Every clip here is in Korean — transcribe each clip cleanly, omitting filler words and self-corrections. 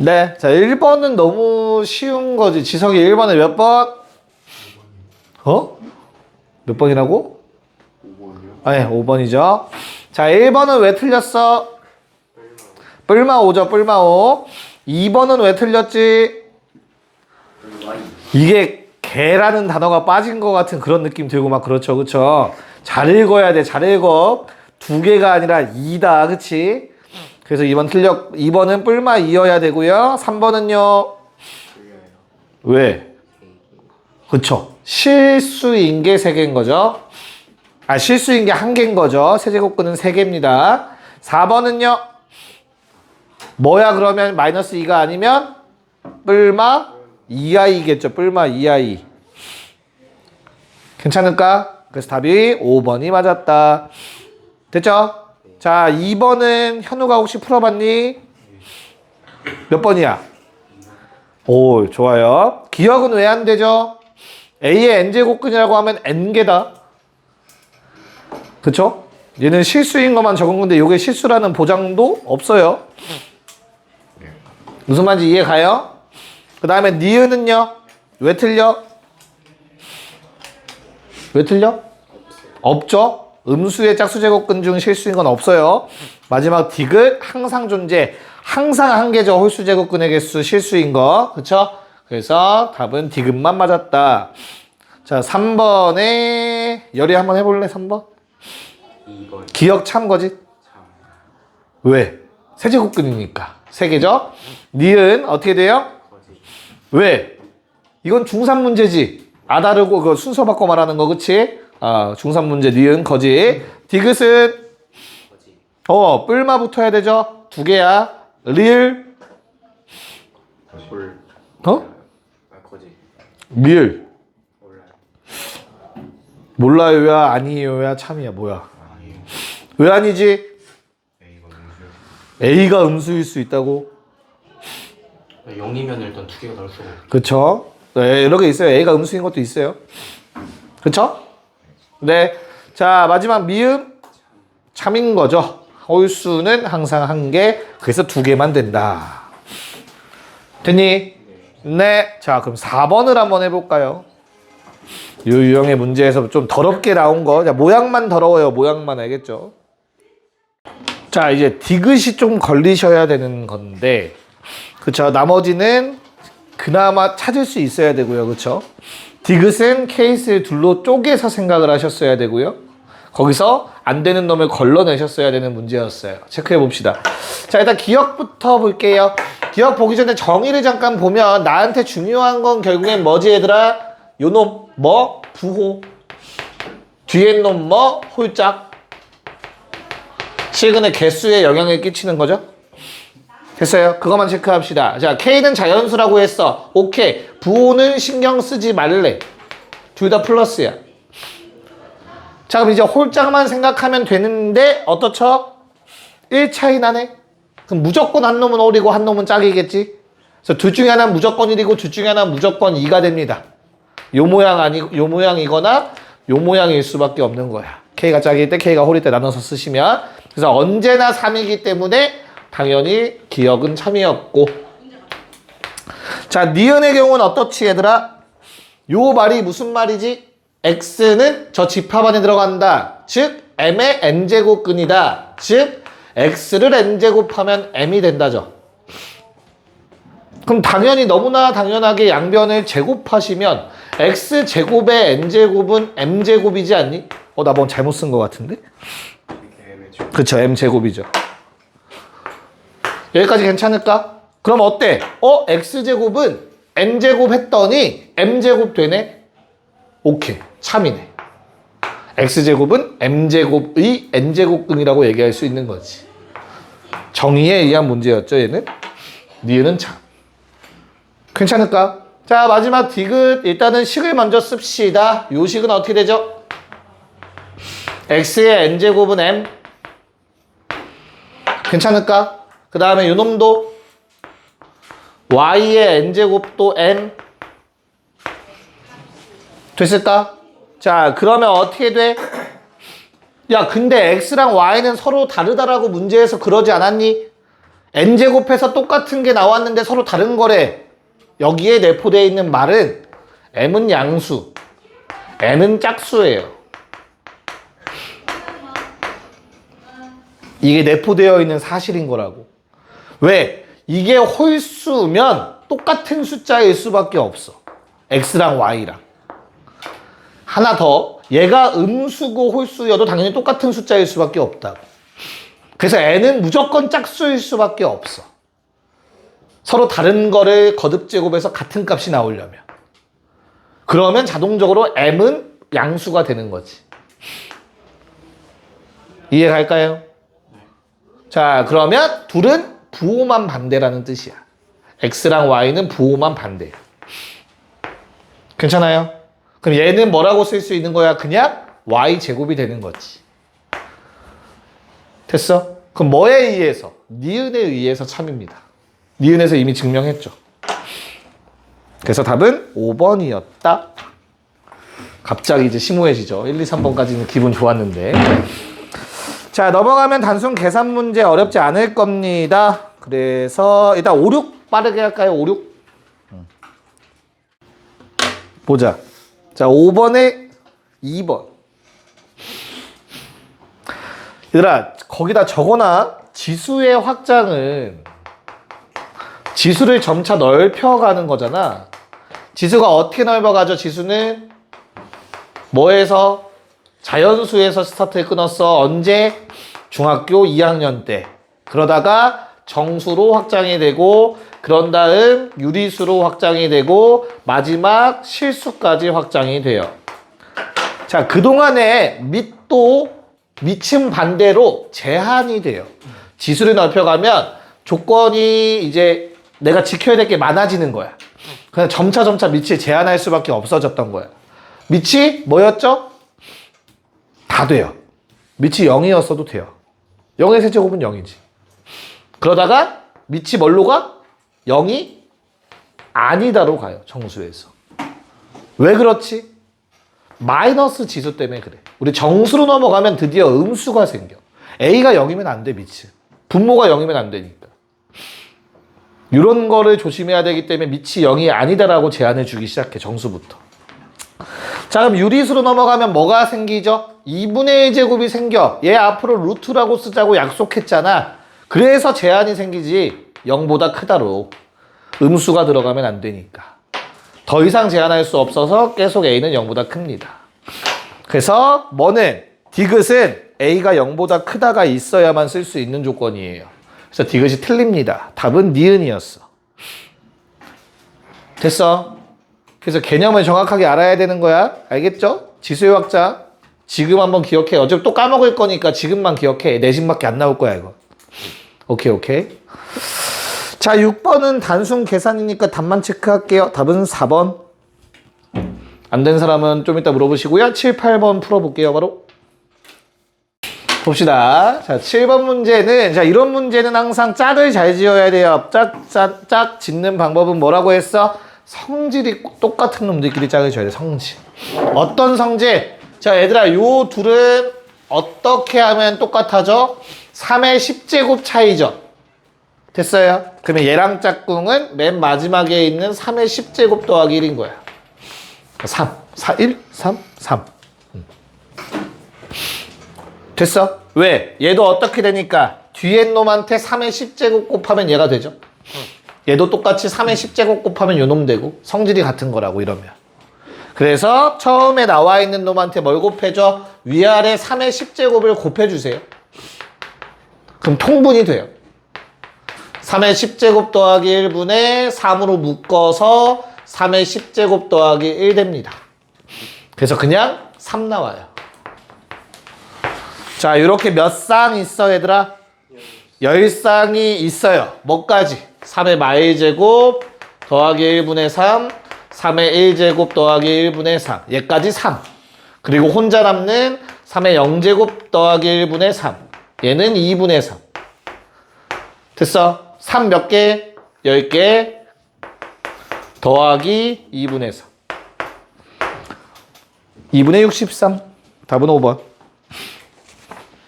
네. 자, 1번은 너무 쉬운 거지. 지석이 1번에 몇 번? 어? 몇 번이라고? 5번이요? 아니, 5번이죠. 자, 1번은 왜 틀렸어? 뿔마5죠, 뿔마5. 2번은 왜 틀렸지? 이게 개라는 단어가 빠진 것 같은 그런 느낌 들고 막 그렇죠, 그쵸? 잘 읽어야 돼, 잘 읽어. 두 개가 아니라 2다, 그치? 그래서 2번은 뿔마2여야 되고요. 3번은요? 왜? 그쵸? 실수인 게 3개인 거죠. 아, 실수인 게 1개인 거죠. 세제곱근은 3개입니다. 4번은요? 뭐야 그러면 마이너스 2가 아니면 뿔마 2i겠죠. 뿔마 2i. 괜찮을까? 그래서 답이 5번이 맞았다. 됐죠? 자, 2번은 현우가 혹시 풀어봤니? 몇 번이야? 오, 좋아요. 기억은 왜 안 되죠? a의 n제곱근이라고 하면 n개다. 그쵸? 얘는 실수인 것만 적은 건데 이게 실수라는 보장도 없어요. 무슨 말인지 이해 가요? 그 다음에 니은은요? 왜 틀려? 왜 틀려? 없죠? 음수의 짝수제곱근 중 실수인 건 없어요. 마지막 디귿 항상 존재. 항상 한 개죠. 홀수제곱근의 개수 실수인 거. 그쵸? 그래서 답은 디귿만 맞았다. 자, 3번에 열이 한번 해볼래? 3번? 2번. 기억 참 거지? 왜? 세제곱근이니까. 3개죠? 니은 어떻게 돼요? 거지. 왜? 이건 중3 문제지. 아다르고 그 순서 바꿔 말하는 거, 그치? 아, 중3 문제 니은 거지. 디귿은 거지. 뿔마 붙어야 되죠? 2개야. 리을 볼. 어? 거지. 리을 몰라요. 몰라요야 아니요야 참이야 뭐야? 아니에요. 왜 아니지? A가 음수요. A가 음수일 수 있다고? 0이면 일단 2개가 나올 수가 없고. 그쵸? 네, 여러 개 있어요. A가 음수인 것도 있어요. 그쵸? 네. 자, 마지막 미음 참인 거죠. 홀수는 항상 1개, 그래서 2개만 된다. 됐니? 네. 자, 그럼 4번을 한번 해볼까요? 이 유형의 문제에서 좀 더럽게 나온 거. 자, 모양만 더러워요. 모양만 알겠죠? 자, 이제 디귿이 좀 걸리셔야 되는 건데, 그쵸? 나머지는 그나마 찾을 수 있어야 되고요. 그쵸? 디귿은 케이스를 둘로 쪼개서 생각을 하셨어야 되고요. 거기서 안 되는 놈을 걸러내셨어야 되는 문제였어요. 체크해 봅시다. 자, 일단 기억부터 볼게요. 기억 보기 전에 정의를 잠깐 보면 나한테 중요한 건 결국엔 뭐지 얘들아? 요놈 뭐? 부호. 뒤에 놈 뭐? 홀짝. 실근의 개수에 영향을 끼치는 거죠. 됐어요? 그것만 체크합시다. 자, K는 자연수라고 했어. 오케이. 부호는 신경 쓰지 말래. 둘 다 플러스야. 자, 그럼 이제 홀짝만 생각하면 되는데 어떻죠? 1 차이 나네? 그럼 무조건 한 놈은 홀이고 한 놈은 짝이겠지? 그래서 둘 중에 하나는 무조건 1이고 둘 중에 하나는 무조건 2가 됩니다. 요 모양이거나 요 모양일 수밖에 없는 거야. K가 짝일 때 K가 홀일 때 나눠서 쓰시면. 그래서 언제나 3이기 때문에 당연히 기억은 참이었고. 자, 니은의 경우는 어떻지 얘들아? 요 말이 무슨 말이지? x는 저 집합 안에 들어간다. 즉 m의 n제곱근이다. 즉 x를 n제곱하면 m이 된다죠. 그럼 당연히 너무나 당연하게 양변을 제곱하시면 x제곱의 n제곱은 m제곱이지 않니? 나 뭐 잘못 쓴 것 같은데? 그쵸, m제곱이죠. 여기까지 괜찮을까? 그럼 어때? x제곱은 n제곱 했더니 m제곱 되네? 오케이, 참이네. x제곱은 m제곱의 n제곱근이라고 얘기할 수 있는 거지. 정의에 의한 문제였죠, 얘는? 니은은 참. 괜찮을까? 자, 마지막 디귿. 일단은 식을 먼저 씁시다. 요 식은 어떻게 되죠? x의 n제곱은 m. 괜찮을까? 그 다음에 요 놈도 y의 n제곱도 m. 됐을까? 자, 그러면 어떻게 돼? 야, 근데 x랑 y는 서로 다르다라고 문제에서 그러지 않았니? n제곱해서 똑같은 게 나왔는데 서로 다른 거래. 여기에 내포되어 있는 말은 m은 양수, n은 짝수예요. 이게 내포되어 있는 사실인 거라고. 왜? 이게 홀수면 똑같은 숫자일 수밖에 없어. x랑 y랑. 하나 더, 얘가 음수고 홀수여도 당연히 똑같은 숫자일 수밖에 없다고. 그래서 n은 무조건 짝수일 수밖에 없어. 서로 다른 거를 거듭제곱해서 같은 값이 나오려면. 그러면 자동적으로 m은 양수가 되는 거지. 이해 갈까요? 자, 그러면 둘은 부호만 반대라는 뜻이야. x랑 y는 부호만 반대야. 괜찮아요? 그럼 얘는 뭐라고 쓸 수 있는 거야? 그냥 y제곱이 되는 거지. 됐어? 그럼 뭐에 의해서? 니은에 의해서 참입니다. 니은에서 이미 증명했죠. 그래서 답은 5번이었다. 갑자기 이제 심오해지죠. 1, 2, 3번까지는 기분 좋았는데. 자, 넘어가면 단순 계산 문제 어렵지 않을 겁니다. 그래서 일단 5, 6 빠르게 할까요? 5, 6? 보자. 자, 5번에 2번. 얘들아, 거기다 적어놔. 지수의 확장은 지수를 점차 넓혀가는 거잖아. 지수가 어떻게 넓어가죠? 지수는 뭐에서? 자연수에서 스타트를 끊었어. 언제? 중학교 2학년 때. 그러다가 정수로 확장이 되고, 그런 다음 유리수로 확장이 되고, 마지막 실수까지 확장이 돼요. 자, 그동안에 밑도 밑은 반대로 제한이 돼요. 지수를 넓혀가면 조건이 이제 내가 지켜야 될 게 많아지는 거야. 그냥 점차 밑을 제한할 수밖에 없어졌던 거야. 밑이 뭐였죠? 다 돼요. 밑이 0이었어도 돼요. 0의 세제곱은 0이지. 그러다가 밑이 뭘로 가? 0이 아니다로 가요. 정수에서. 왜 그렇지? 마이너스 지수 때문에 그래. 우리 정수로 넘어가면 드디어 음수가 생겨. A가 0이면 안 돼, 밑이. 분모가 0이면 안 되니까. 이런 거를 조심해야 되기 때문에 밑이 0이 아니다라고 제한을 주기 시작해, 정수부터. 자, 그럼 유리수로 넘어가면 뭐가 생기죠? 2분의 1제곱이 생겨. 얘 앞으로 루트라고 쓰자고 약속했잖아. 그래서 제한이 생기지. 0보다 크다로. 음수가 들어가면 안 되니까. 더 이상 제한할 수 없어서 계속 A는 0보다 큽니다. 그래서 뭐는? 디귿은 A가 0보다 크다가 있어야만 쓸 수 있는 조건이에요. 그래서 디귿이 틀립니다. 답은 니은이었어. 됐어? 그래서 개념을 정확하게 알아야 되는 거야. 알겠죠? 지수의 확장. 지금 한번 기억해. 어차피 또 까먹을 거니까 지금만 기억해. 내신밖에 안 나올 거야, 이거. 오케이. 자, 6번은 단순 계산이니까 답만 체크할게요. 답은 4번. 안 된 사람은 좀 이따 물어보시고요. 7, 8번 풀어볼게요, 바로. 봅시다. 자, 7번 문제는, 자, 이런 문제는 항상 짝을 잘 지어야 돼요. 짝 짓는 방법은 뭐라고 했어? 성질이 똑같은 놈들끼리 짝을 지어야 돼, 성질. 어떤 성질? 자, 얘들아, 요 둘은 어떻게 하면 똑같아져? 3의 10제곱 차이죠. 됐어요? 그러면 얘랑 짝꿍은 맨 마지막에 있는 3의 10제곱 더하기 1인 거야. 3, 4, 1, 3, 3. 됐어? 왜? 얘도 어떻게 되니까? 뒤에 놈한테 3의 10제곱 곱하면 얘가 되죠. 얘도 똑같이 3의 10제곱 곱하면 요 놈 되고 성질이 같은 거라고 이러면. 그래서 처음에 나와 있는 놈한테 뭘 곱해줘? 위아래 3의 10제곱을 곱해주세요. 그럼 통분이 돼요. 3의 10제곱 더하기 1분의 3으로 묶어서 3의 10제곱 더하기 1 됩니다. 그래서 그냥 3 나와요. 자, 이렇게 몇 쌍 있어, 얘들아? 10쌍이 있어요. 뭐까지? 3의 마일제곱 더하기 1분의 3, 3의 1제곱 더하기 1분의 3. 얘까지 3. 그리고 혼자 남는 3의 0제곱 더하기 1분의 3. 얘는 2분의 3. 됐어? 3 몇 개? 10개 더하기 2분의 3. 2분의 63. 답은 5번.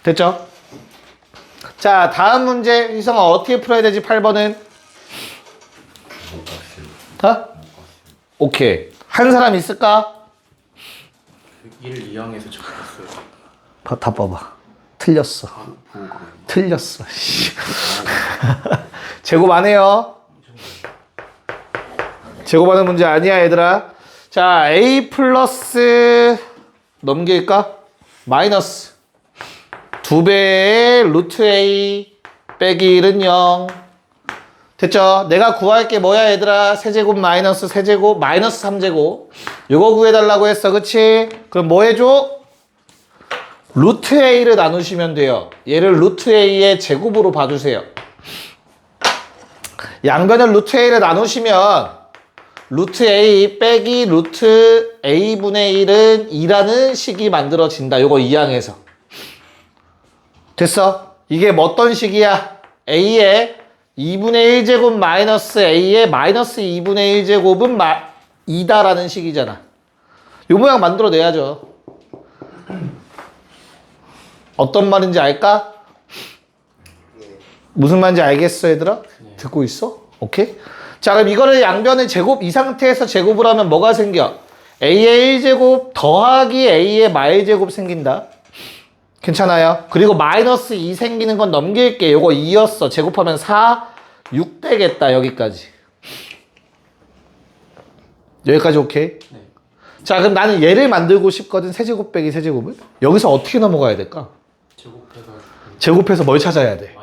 됐죠? 자, 다음 문제. 희성아, 어떻게 풀어야 되지? 8번은? 다? 오케이. 한 사람 있을까? 1, 2항에서 적었어요. 다 봐봐. 틀렸어. 보고 틀렸어. 씨. 제곱 안 해요. 제곱하는 문제 아니야, 얘들아. 자, a 플러스 넘길까? 마이너스 2배의 루트 a 빼기 1은 0. 됐죠? 내가 구할 게 뭐야, 얘들아? 세제곱 마이너스 세제곱 마이너스 3제곱. 이거 구해달라고 했어, 그치? 그럼 뭐 해줘? 루트 a를 나누시면 돼요. 얘를 루트 a의 제곱으로 봐주세요. 양변을 루트 a를 나누시면 루트 a 빼기 루트 a분의 1은 2라는 식이 만들어진다. 요거 2항에서. 됐어? 이게 뭐 어떤 식이야? a의 2분의 1제곱 마이너스 a의 마이너스 2분의 1제곱은 2다라는 식이잖아. 요 모양 만들어내야죠. 어떤 말인지 알까? 무슨 말인지 알겠어, 얘들아? 듣고 있어? 오케이? 자, 그럼 이거를 양변의 제곱, 이 상태에서 제곱을 하면 뭐가 생겨? a의 1제곱 더하기 a의 마일제곱 생긴다. 괜찮아요? 그리고 마이너스 2 생기는 건 넘길게. 요거 2였어. 제곱하면 4, 6 되겠다. 여기까지. 여기까지 오케이? 네. 자, 그럼 나는 얘를 만들고 싶거든. 세제곱 빼기 세제곱을. 여기서 어떻게 넘어가야 될까? 제곱해서 뭘 찾아야 돼?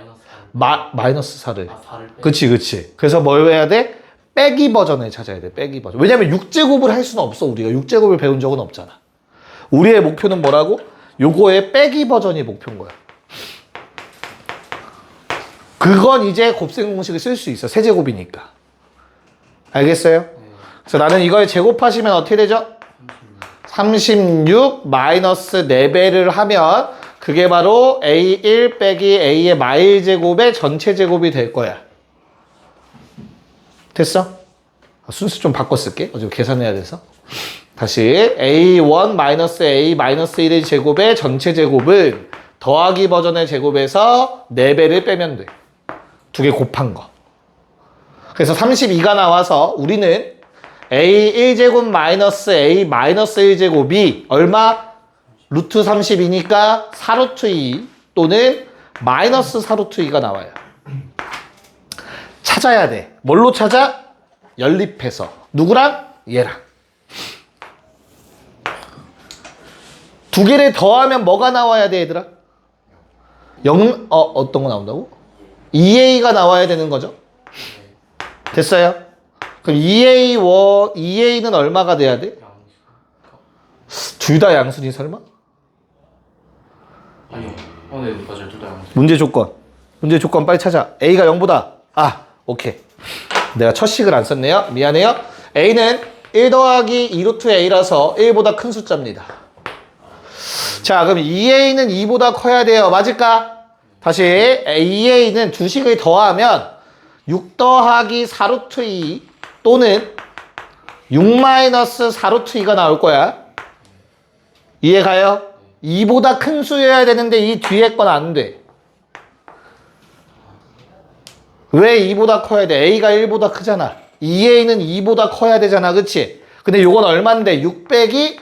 마이너스 4를. 4를 빼. 그치. 그래서 뭘 해야 돼? 빼기 버전을 찾아야 돼. 빼기 버전. 왜냐면 6제곱을 할 수는 없어. 우리가 6제곱을 배운 적은 없잖아. 우리의 목표는 뭐라고? 요거의 빼기 버전이 목표인 거야. 그건 이제 곱셈 공식을 쓸 수 있어. 세제곱이니까. 알겠어요? 그래서 나는 이걸 제곱하시면 어떻게 되죠? 36 마이너스 4배를 하면 그게 바로 A1 빼기 A의 마일 제곱의 전체 제곱이 될 거야. 됐어? 순수 좀 바꿔 쓸게. 어차피 계산해야 돼서. 다시 A1 마이너스 A 마이너스 1의 제곱의 전체 제곱은 더하기 버전의 제곱에서 4배를 빼면 돼. 두 개 곱한 거. 그래서 32가 나와서 우리는 A 1제곱 마이너스 A 마이너스 1제곱이 얼마? 루트 32니까 4루트 2 또는 마이너스 4루트 2가 나와요. 찾아야 돼. 뭘로 찾아? 연립해서. 누구랑? 얘랑. 두 개를 더하면 뭐가 나와야 돼, 얘들아? 어떤 거 나온다고? 2a가 나와야 되는 거죠. 됐어요? 그럼 2a는 얼마가 돼야 돼? 둘 다 양수니 설마? 아니요. 네, 맞아요. 둘 다 양수. 문제 조건 빨리 찾아. a가 0보다. 오케이. 내가 첫 식을 안 썼네요. 미안해요. a는 1 더하기 2루트 a라서 1보다 큰 숫자입니다. 자, 그럼 2a는 2보다 커야 돼요. 맞을까? 다시 2a는 두 식을 더하면 6 더하기 4루트 2 또는 6 마이너스 4루트 2가 나올 거야. 이해가요? 2보다 큰 수여야 되는데 이 뒤에 건 안 돼. 왜 2보다 커야 돼? a가 1보다 크잖아. 2a는 2보다 커야 되잖아. 그치? 근데 요건 얼만데? 600이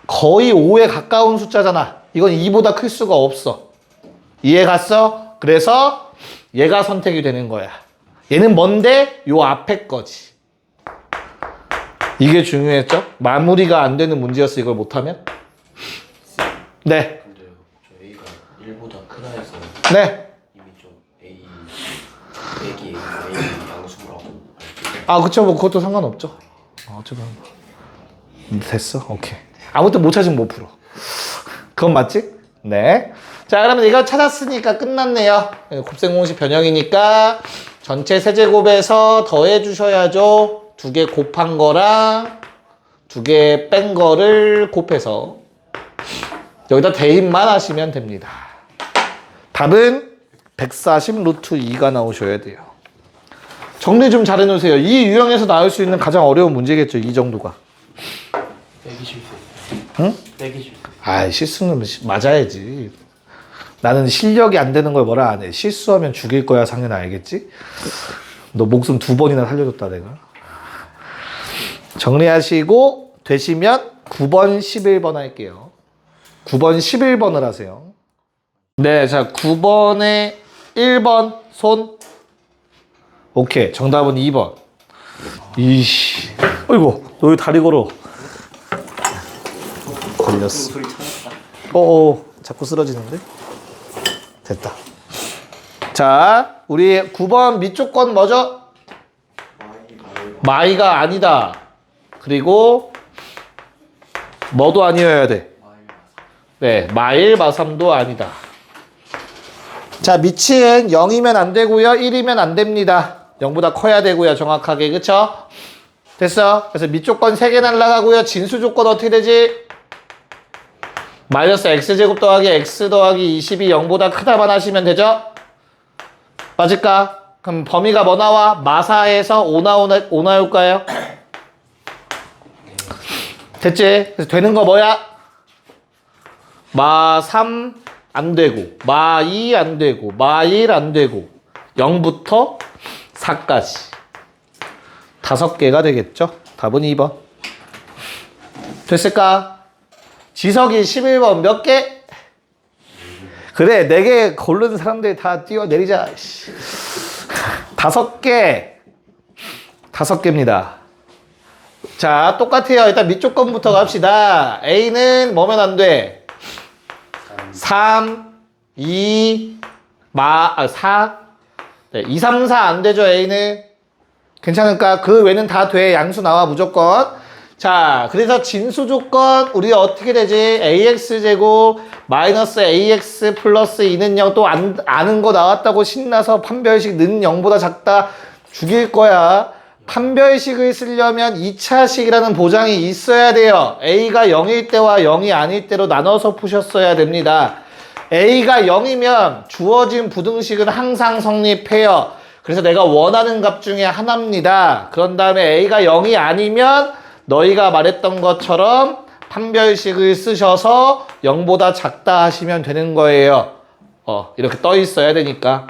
거의 5에 가까운 숫자잖아. 이건 2보다 클 수가 없어. 이해 갔어? 그래서 얘가 선택이 되는 거야. 얘는 뭔데? 요 앞에 거지. 이게 중요했죠? 마무리가 안 되는 문제였어. 이걸 못하면. 네. 근데요. 저 A가 1보다 크다 해서 네. 이미 좀 A 빼기 A 양수라고. 그쵸. 뭐 그것도 상관없죠. 어쩌면. 됐어. 오케이. 아무튼 못 찾으면 못 풀어. 그건 맞지? 네. 자, 그러면 이거 찾았으니까 끝났네요. 곱셈 공식 변형이니까 전체 세제곱에서 더해 주셔야죠. 두 개 곱한 거랑 두 개 뺀 거를 곱해서 여기다 대입만 하시면 됩니다. 답은 140 루트 2가 나오셔야 돼요. 정리 좀 잘 해놓으세요. 이 유형에서 나올 수 있는 가장 어려운 문제겠죠. 이 정도가. 빼기 실수. 응? 빼기 실수. 실수는 맞아야지. 나는 실력이 안 되는 걸 뭐라 안 해. 실수하면 죽일 거야, 상현아, 알겠지? 너 목숨 2번이나 살려줬다, 내가. 정리하시고 되시면 9번, 11번 할게요. 9번, 11번을 하세요. 네, 자, 9번에 1번, 손. 오케이, 정답은 2번. 이씨. 어이구, 너 왜 다리 걸어? 걸렸어. 자꾸 쓰러지는데? 됐다. 자, 우리 9번 밑쪽 건 뭐죠? 마이가 아니다. 그리고 뭐도 아니어야 돼. 네, 마일 마삼도 아니다. 자, 밑은 0이면 안 되고요. 1이면 안 됩니다. 0보다 커야 되고요. 정확하게. 그쵸? 됐어? 그래서 밑쪽 건 3개 날라가고요. 진수 조건 어떻게 되지? 마이너스 x제곱 더하기 x 더하기 20이 0보다 크다만 하시면 되죠? 맞을까? 그럼 범위가 뭐 나와? 마사에서 5 나올까요? 됐지? 그래서 되는 거 뭐야? 마 3 안 되고, 마 2 안 되고, 마 1 안 되고, 0부터 4까지. 5개가 되겠죠? 답은 2번. 됐을까? 지석이 11번 몇 개? 그래, 4개 고른 사람들이 다 뛰어내리자. 5개. 5개입니다. 자, 똑같아요. 일단 밑쪽 건부터 갑시다. A는 뭐면 안 돼? 3, 2, 4. 네, 2, 3, 4 안 되죠, A는? 괜찮을까? 그 외는 다 돼. 양수 나와, 무조건. 자, 그래서 진수 조건, 우리 어떻게 되지? AX제곱 마이너스 AX 플러스 2는 0. 또 아는 거 나왔다고 신나서 판별식 는 0보다 작다. 죽일 거야. 판별식을 쓰려면 2차식이라는 보장이 있어야 돼요. A가 0일 때와 0이 아닐 때로 나눠서 푸셨어야 됩니다. A가 0이면 주어진 부등식은 항상 성립해요. 그래서 내가 원하는 값 중에 하나입니다. 그런 다음에 A가 0이 아니면 너희가 말했던 것처럼 판별식을 쓰셔서 0보다 작다 하시면 되는 거예요. 이렇게 떠 있어야 되니까.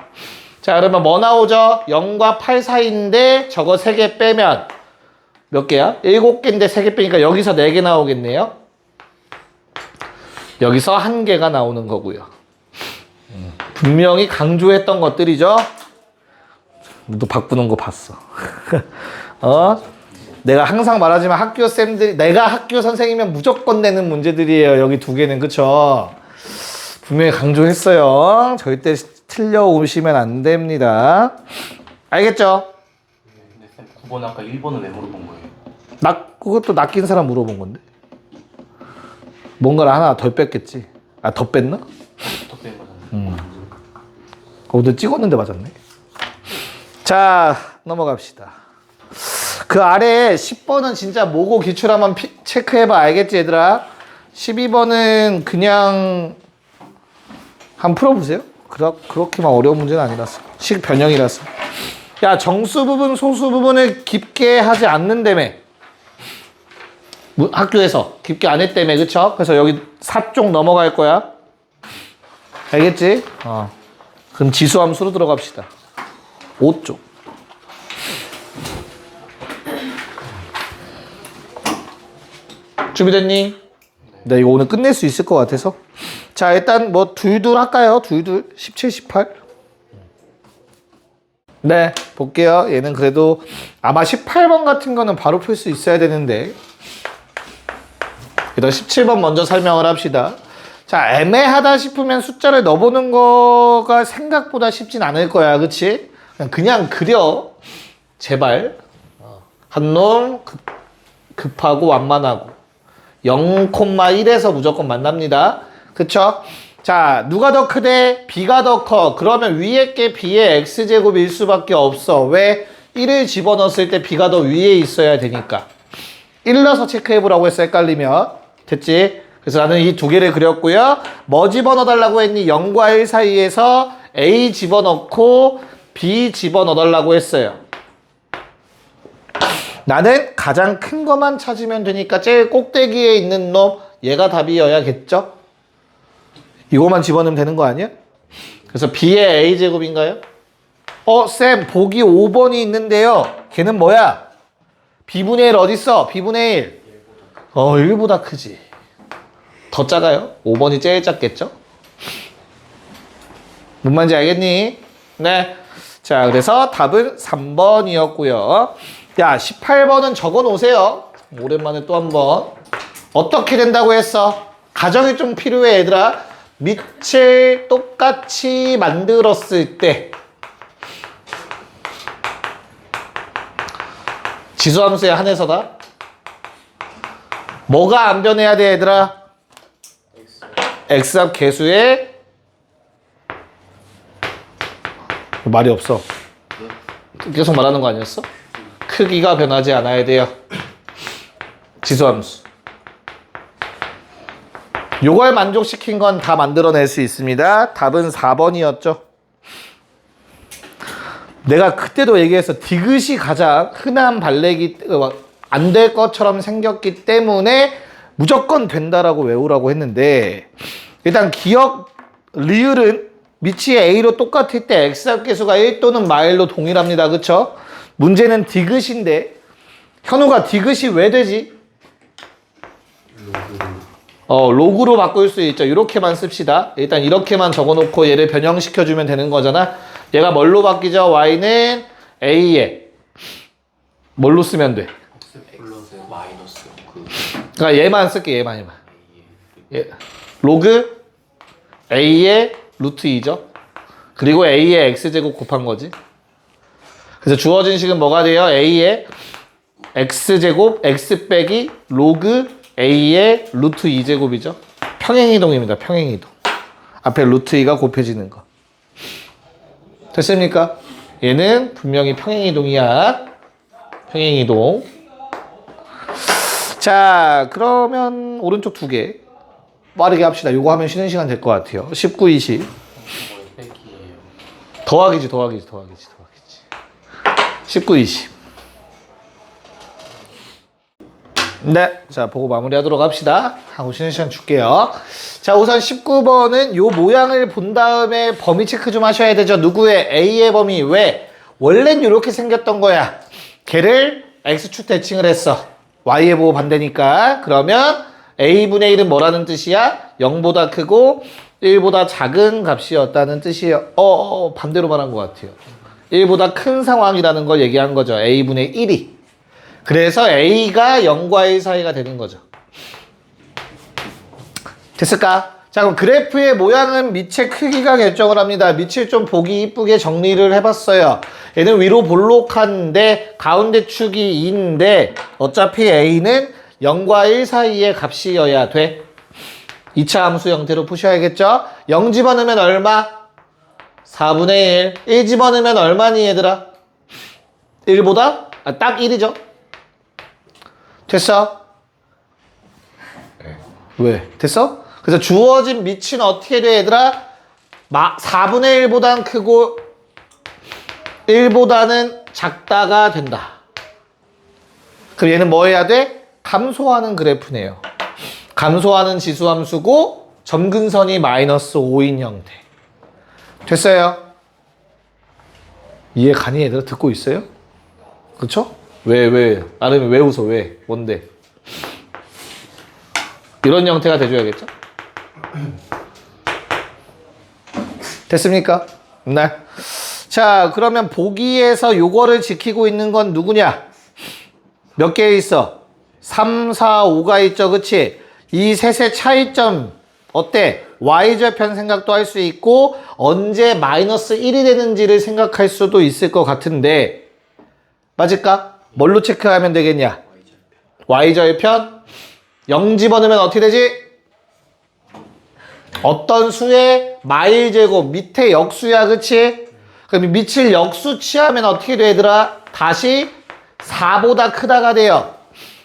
자, 그러면 뭐 나오죠? 0과 8 사이인데 저거 3개 빼면 몇 개야? 7개인데 3개 빼니까 여기서 4개 나오겠네요. 여기서 1개가 나오는 거고요. 분명히 강조했던 것들이죠. 너 바꾸는 거 봤어. 내가 항상 말하지만 학교 쌤들이, 내가 학교 선생이면 무조건 내는 문제들이에요. 여기 2개는. 그쵸? 분명히 강조했어요. 절대 틀려오시면 안 됩니다. 알겠죠? 근데 쌤 9번 아까 1번은 왜 물어본 거예요? 그것도 낚인 사람 물어본 건데. 뭔가를 하나 덜 뺐겠지. 더 뺐나? 톱된 거잖아요. 오늘 찍었는데 맞았네. 자, 넘어갑시다. 그 아래 10번은 진짜 모고 기출 한번 체크해봐. 알겠지, 얘들아? 12번은 그냥 한번 풀어보세요. 그렇게만 어려운 문제는 아니라서. 식 변형이라서. 야, 정수 부분, 소수 부분을 깊게 하지 않는다며. 학교에서 깊게 안 했다며. 그쵸? 그래서 여기 4쪽 넘어갈 거야. 알겠지? 그럼 지수함수로 들어갑시다. 5쪽. 준비됐니? 네, 이거 오늘 끝낼 수 있을 것 같아서. 자, 일단 뭐 둘둘 할까요? 둘둘 17, 18. 네, 볼게요. 얘는 그래도 아마 18번 같은 거는 바로 풀 수 있어야 되는데. 일단 17번 먼저 설명을 합시다. 자, 애매하다 싶으면 숫자를 넣어보는 거가 생각보다 쉽진 않을 거야. 그치? 그냥 그려. 제발. 한 놈 급하고 완만하고. 0,1에서 무조건 만납니다. 그쵸? 자, 누가 더 크대? B가 더 커. 그러면 위에 게 B의 X제곱일 수밖에 없어. 왜? 1을 집어넣었을 때 B가 더 위에 있어야 되니까. 1 넣어서 체크해보라고 했어. 헷갈리면. 됐지? 그래서 나는 이 2개를 그렸고요. 뭐 집어넣어달라고 했니? 0과 1 사이에서 A 집어넣고 B 집어넣어달라고 했어요. 나는 가장 큰 것만 찾으면 되니까 제일 꼭대기에 있는 놈, 얘가 답이어야겠죠? 이거만 집어넣으면 되는 거 아니야? 그래서 B의 A제곱인가요? 쌤, 보기 5번이 있는데요. 걔는 뭐야? B분의 1 어딨어? B분의 1. 1보다 크지. 더 작아요? 5번이 제일 작겠죠? 뭔 말인지 알겠니? 네. 자, 그래서 답은 3번이었고요. 야, 18번은 적어 놓으세요. 오랜만에 또 한 번. 어떻게 된다고 했어? 가정이 좀 필요해, 얘들아. 밑을 똑같이 만들었을 때 지수함수에 한해서다. 뭐가 안 변해야 돼, 얘들아? x합 계수에 말이 없어. 계속 말하는 거 아니었어? 크기가 변하지 않아야 돼요. 지수함수. 요걸 만족시킨 건 다 만들어낼 수 있습니다. 답은 4번이었죠. 내가 그때도 얘기했어. 디귿이 가장 흔한 발레기 안 될 것처럼 생겼기 때문에 무조건 된다라고 외우라고 했는데, 일단 기억 리을은 밑이 A로 똑같을 때 X합계수가 1 또는 마일로 동일합니다. 그쵸? 문제는 디귿인데 현우가 디귿이 왜 되지? 로그로 바꿀 수 있죠. 이렇게만 씁시다. 일단 이렇게만 적어놓고 얘를 변형시켜주면 되는 거잖아. 얘가 뭘로 바뀌죠? y는 a에 뭘로 쓰면 돼? 플러스 마이너스 그러니까 얘만 쓸게. 얘만. 얘. 로그 a의 루트 2죠. 그리고 a의 x제곱 곱한 거지. 그래서 주어진 식은 뭐가 돼요? a의 x제곱 x 빼기 로그 a의 루트 2제곱이죠. 평행이동입니다. 평행이동. 앞에 루트 2가 곱해지는 거. 됐습니까? 얘는 분명히 평행이동이야. 평행이동. 자, 그러면 오른쪽 두 개 빠르게 합시다. 요거 하면 쉬는 시간 될 것 같아요. 19, 20. 더하기지. 19, 20. 네, 자, 보고 마무리하도록 합시다. 하고 쉬는 시간 줄게요. 자, 우선 19번은 요 모양을 본 다음에 범위 체크 좀 하셔야 되죠. 누구의? A의 범위. 왜? 원래는 이렇게 생겼던 거야. 걔를 X축 대칭을 했어. Y의 보호 반대니까. 그러면 A분의 1은 뭐라는 뜻이야? 0보다 크고 1보다 작은 값이었다는 뜻이에요. 반대로 말한 것 같아요. 1보다 큰 상황이라는 걸 얘기한 거죠. A분의 1이. 그래서 A가 0과 1 사이가 되는 거죠. 됐을까? 자, 그럼 그래프의 모양은 밑의 크기가 결정을 합니다. 밑을 좀 보기 이쁘게 정리를 해봤어요. 얘는 위로 볼록한데 가운데 축이 2인데 어차피 A는 0과 1 사이의 값이어야 돼. 2차 함수 형태로 푸셔야겠죠? 0 집어넣으면 얼마? 4분의 1. 1 집어넣으면 얼마니 얘들아? 1보다? 딱 1이죠? 됐어? 네. 왜? 됐어? 그래서 주어진 밑은 어떻게 돼 얘들아? 4분의 1보단 크고 1보다는 작다가 된다. 그럼 얘는 뭐 해야 돼? 감소하는 그래프네요. 감소하는 지수함수고 점근선이 마이너스 5인 형태. 됐어요? 이해 가니 얘들아? 듣고 있어요? 그쵸? 왜? 아름이 왜 웃어? 왜? 뭔데? 이런 형태가 돼줘야겠죠? 됐습니까? 네. 자, 그러면 보기에서 요거를 지키고 있는 건 누구냐? 몇 개 있어? 3, 4, 5가 있죠. 그치? 이 셋의 차이점 어때? y절편 생각도 할 수 있고 언제 마이너스 1이 되는지를 생각할 수도 있을 것 같은데 맞을까? 뭘로 체크하면 되겠냐? y절편 0 집어넣으면 어떻게 되지? 어떤 수의 마일제곱 밑에 역수야. 그치? 그럼 밑을 역수 취하면 어떻게 돼 얘들아? 다시 4보다 크다가 돼요.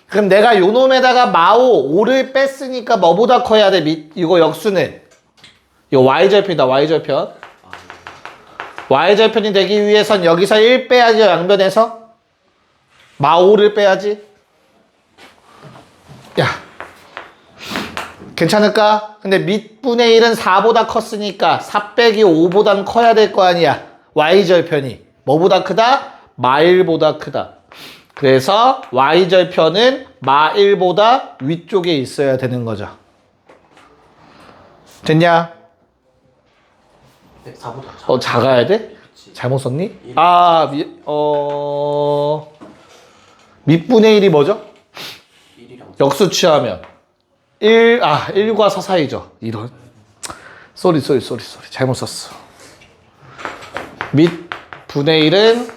그럼 내가 요 놈에다가 마오 5를 뺐으니까 뭐보다 커야 돼? 이거 역수는 이거 y절편이다. y절편. y절편이 되기 위해선 여기서 1 빼야죠. 양변에서 마 5를 빼야지. 야 괜찮을까? 근데 밑분의 1은 4보다 컸으니까 4 빼기 5보단 커야 될 거 아니야. y절편이. 뭐보다 크다? 마1보다 크다. 그래서 y절편은 마1보다 위쪽에 있어야 되는 거죠. 됐냐? 네, 4보다 작아야 돼? 잘못 썼니? 아, 밑분의 1이 뭐죠? 1이라고. 역수 취하면 1과 4 사이죠. 이런. 쏘리. 잘못 썼어. 밑분의 1은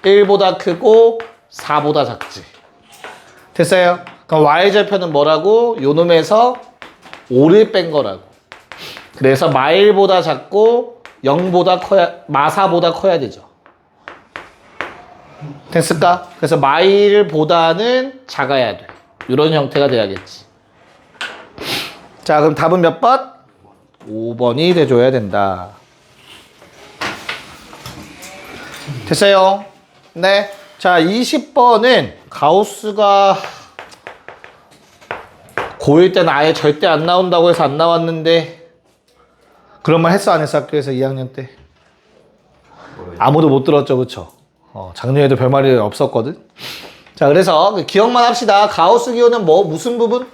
1보다 크고 4보다 작지. 됐어요? 그럼 y절편은 뭐라고? 요 놈에서 5를 뺀 거라고. 그래서 마1보다 작고 0보다 커야, 마4보다 커야 되죠. 됐을까? 그래서 마1보다는 작아야 돼. 이런 형태가 돼야겠지. 자, 그럼 답은 몇 번? 5번이 돼줘야 된다. 됐어요? 네. 자, 20번은 가우스가 고1 때는 아예 절대 안 나온다고 해서 안 나왔는데 그런 말 했어 안 했어 학교에서 2학년 때? 아무도 못 들었죠, 그쵸? 작년에도 별말이 없었거든. 자, 그래서 기억만 합시다. 가우스 기호는 뭐 무슨 부분?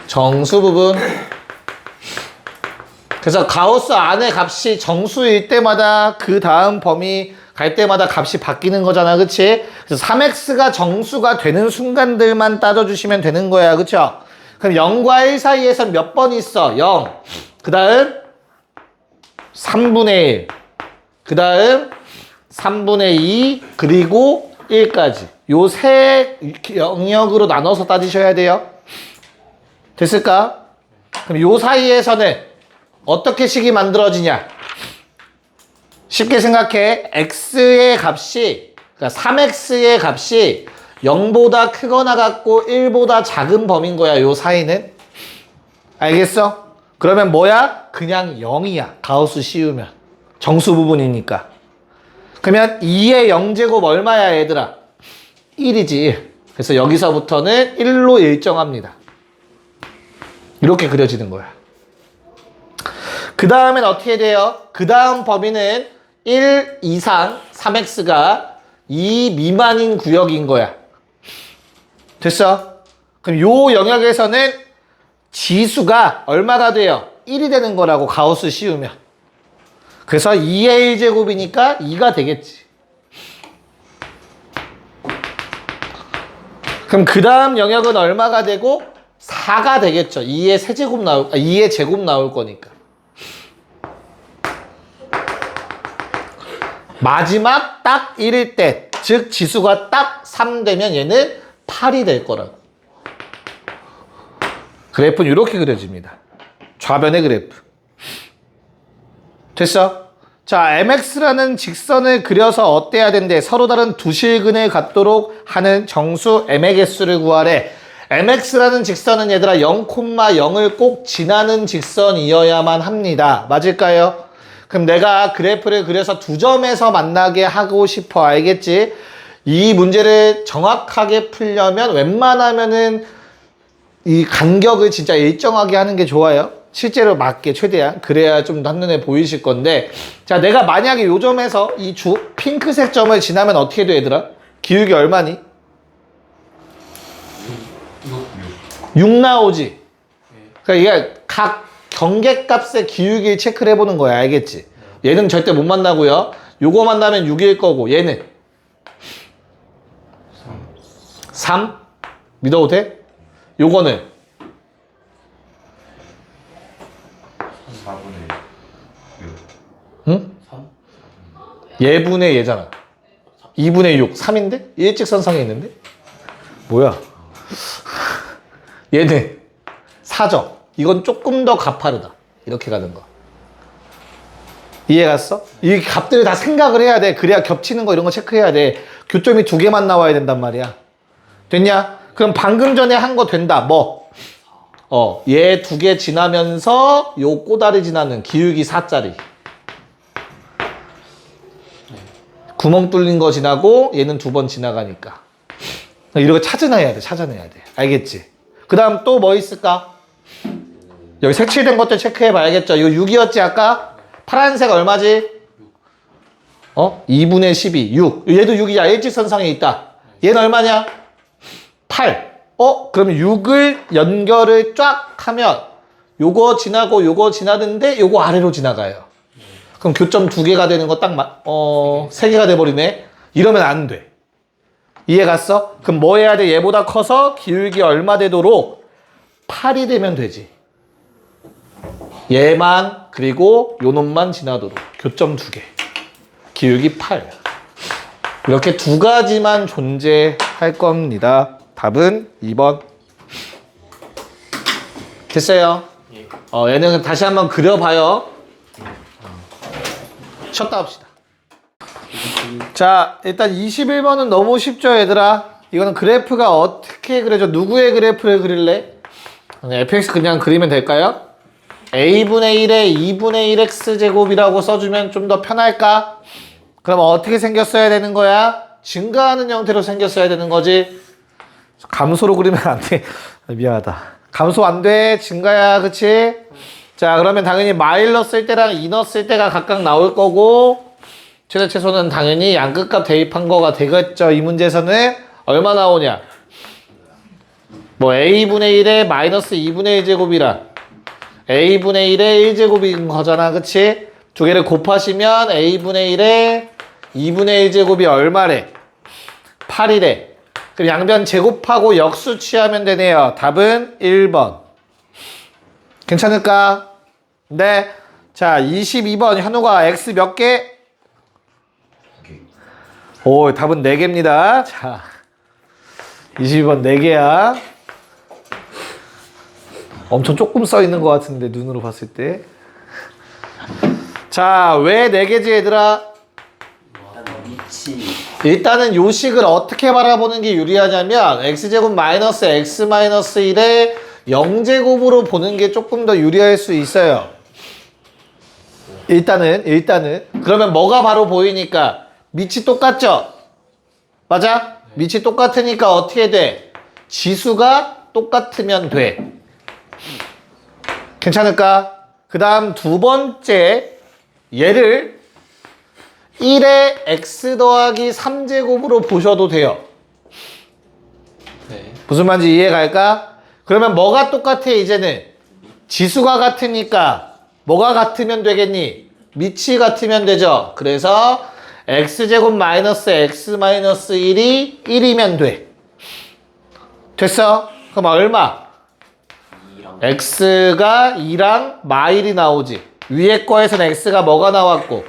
정수 부분. 그래서 가우스 안에 값이 정수일 때마다 그 다음 범위 갈 때마다 값이 바뀌는 거잖아, 그치? 그래서 3x가 정수가 되는 순간들만 따져주시면 되는 거야, 그쵸? 그럼 0과 1 사이에선 몇 번 있어? 0. 그 다음 3분의 1. 그 다음 3분의 2. 그리고 1까지. 요 세 영역으로 나눠서 따지셔야 돼요. 됐을까? 그럼 요 사이에서는 어떻게 식이 만들어지냐? 쉽게 생각해. x의 값이, 그러니까 3x의 값이 0보다 크거나 같고 1보다 작은 범위인 거야, 요 사이는. 알겠어? 그러면 뭐야? 그냥 0이야. 가우스 씌우면. 정수 부분이니까. 그러면 2의 0제곱 얼마야, 얘들아? 1이지. 그래서 여기서부터는 1로 일정합니다. 이렇게 그려지는 거야. 그 다음엔 어떻게 돼요? 그 다음 범위는 1 이상 3x가 2 미만인 구역인 거야. 됐어? 그럼 요 영역에서는 지수가 얼마가 돼요? 1이 되는 거라고 가우스 씌우면. 그래서 2의 1제곱이니까 2가 되겠지. 그럼 그 다음 영역은 얼마가 되고? 4가 되겠죠. 2의 세제곱 2의 제곱 나올 거니까. 마지막 딱 1일 때, 즉 지수가 딱 3 되면 얘는 8이 될 거라고. 그래프는 이렇게 그려집니다. 좌변의 그래프. 됐어? 자, mx라는 직선을 그려서 어때야 된대? 서로 다른 두 실근을 갖도록 하는 정수 m의 개수를 구하래. mx라는 직선은 얘들아 0,0을 꼭 지나는 직선이어야만 합니다. 맞을까요? 그럼 내가 그래프를 그려서 두 점에서 만나게 하고 싶어. 알겠지? 이 문제를 정확하게 풀려면 웬만하면은 이 간격을 진짜 일정하게 하는 게 좋아요. 실제로 맞게 최대한. 그래야 좀 한눈에 보이실 건데. 자, 내가 만약에 요 점에서 이 핑크색 점을 지나면 어떻게 돼, 얘들아? 기울기 얼마니? 6 나오지? 그러니까 이게 각 경계값의 기울기를 체크를 해보는 거야. 알겠지? 얘는 절대 못 만나고요. 요거 만나면 6일 거고 얘는 3? 믿어도 돼? 요거는 4분의 6. 응? 3? 얘분의 얘잖아. 2분의 6. 3인데? 일직선상에 있는데? 뭐야? 얘는 4죠. 이건 조금 더 가파르다. 이렇게 가는 거. 이해 갔어? 이 값들을 다 생각을 해야 돼. 그래야 겹치는 거 이런 거 체크해야 돼. 교점이 2개만 나와야 된단 말이야. 됐냐? 그럼 방금 전에 한 거 된다. 뭐? 얘 2개 지나면서 요 꼬다리 지나는 기울기 4짜리. 구멍 뚫린 거 지나고 얘는 2번 지나가니까. 이런 거 찾아내야 돼. 알겠지? 그 다음 또 뭐 있을까? 여기 색칠된 것도 체크해 봐야겠죠. 이거 6이었지 아까? 파란색 얼마지? 2분의 12, 6. 얘도 6이야. 일직선상에 있다. 얘는 얼마냐? 8. 그러면 6을 연결을 쫙 하면 요거 지나고 요거 지나는데 요거 아래로 지나가요. 그럼 교점 2개가 되는 거 딱 3개가 돼버리네. 이러면 안 돼. 이해 갔어? 그럼 뭐 해야 돼? 얘보다 커서 기울기 얼마 되도록 8이 되면 되지. 얘만 그리고 요 놈만 지나도록 교점 2개. 기울기 8. 이렇게 두 가지만 존재할 겁니다. 답은 2번. 됐어요? 예. 얘는 다시 한번 그려봐요. 쉬었다 합시다. 자, 일단 21번은 너무 쉽죠, 얘들아? 이거는 그래프가 어떻게 그려져? 누구의 그래프를 그릴래? fx 그냥 그리면 될까요? a분의 1에 2분의 1x제곱이라고 써주면 좀 더 편할까? 그럼 어떻게 생겼어야 되는 거야? 증가하는 형태로 생겼어야 되는 거지? 감소로 그리면 안 돼. 미안하다. 감소 안 돼. 증가야, 그치? 자, 그러면 당연히 마이너스일 때랑 이너스일 때가 각각 나올 거고, 최대 최소는 당연히 양끝값 대입한 거가 되겠죠. 이 문제에서는 얼마 나오냐? 뭐 a분의 1에 마이너스 2분의 1제곱이라 a분의 1에 1제곱인 거잖아. 그치? 두 개를 곱하시면 a분의 1에 2분의 1제곱이 얼마래? 8이래. 그럼 양변 제곱하고 역수 취하면 되네요. 답은 1번. 괜찮을까? 네. 자, 22번 현우가 x 몇 개? 오, 답은 4개입니다. 자, 22번 4개야. 엄청 조금 써 있는 것 같은데, 눈으로 봤을 때. 자, 왜 4개지, 얘들아? 일단은 요 식을 어떻게 바라보는 게 유리하냐면, x제곱 마이너스 x 마이너스 1에 0제곱으로 보는 게 조금 더 유리할 수 있어요. 일단은. 그러면 뭐가 바로 보이니까? 밑이 똑같죠? 맞아? 밑이 똑같으니까 어떻게 돼? 지수가 똑같으면 돼. 괜찮을까? 그 다음 두 번째, 얘를 1에 x 더하기 3제곱으로 보셔도 돼요. 네. 무슨 말인지 이해 갈까? 그러면 뭐가 똑같아, 이제는? 지수가 같으니까 뭐가 같으면 되겠니? 밑이 같으면 되죠. 그래서 x제곱 마이너스 x 마이너스 1이 1이면 돼. 됐어? 그럼 얼마? 2랑 x가 2랑 마일이 나오지. 위에 거에서는 x가 뭐가 나왔고